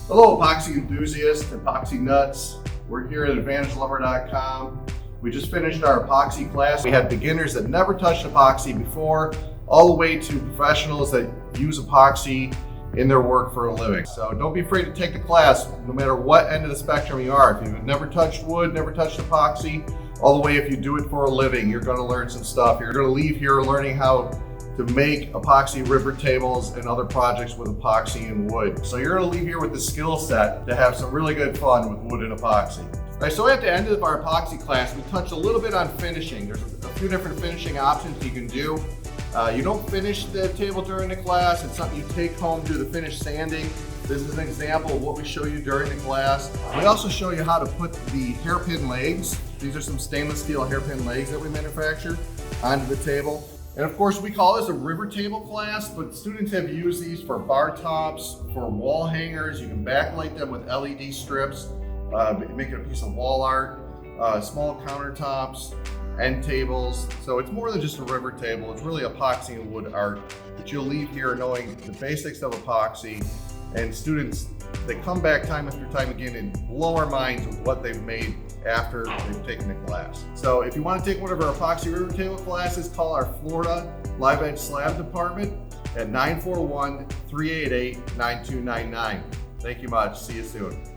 Hello, epoxy enthusiasts, epoxy nuts. We're here at AdvantageLumber.com. We just finished our epoxy class. We had beginners that never touched epoxy before, all the way to professionals that use epoxy in their work for a living. So don't be afraid to take the class, no matter what end of the spectrum you are. If you've never touched wood, never touched epoxy, all the way if you do it for a living, you're going to learn some stuff. You're going to leave here learning how to make epoxy river tables and other projects with epoxy and wood. So you're going to leave here with the skill set to have some really good fun with wood and epoxy. All right, so at the end of our epoxy class, we touched a little bit on finishing. There's a few different finishing options you can do. You don't finish the table during the class. It's something you take home, do the finish sanding. This is an example of what we show you during the class. We also show you how to put the hairpin legs. These are some stainless steel hairpin legs that we manufacture onto the table. And of course, we call this a river table class, but students have used these for bar tops, for wall hangers. You can backlight them with LED strips, make it a piece of wall art, small countertops, end tables. So it's more than just a river table. It's really epoxy and wood art that you'll leave here knowing the basics of epoxy. And students, they come back time after time again and blow our minds with what they've made after they've taken the class. So if you want to take one of our epoxy river table classes, call our Florida Live Edge Slab Department at 941-388-9299. Thank you much. See you soon.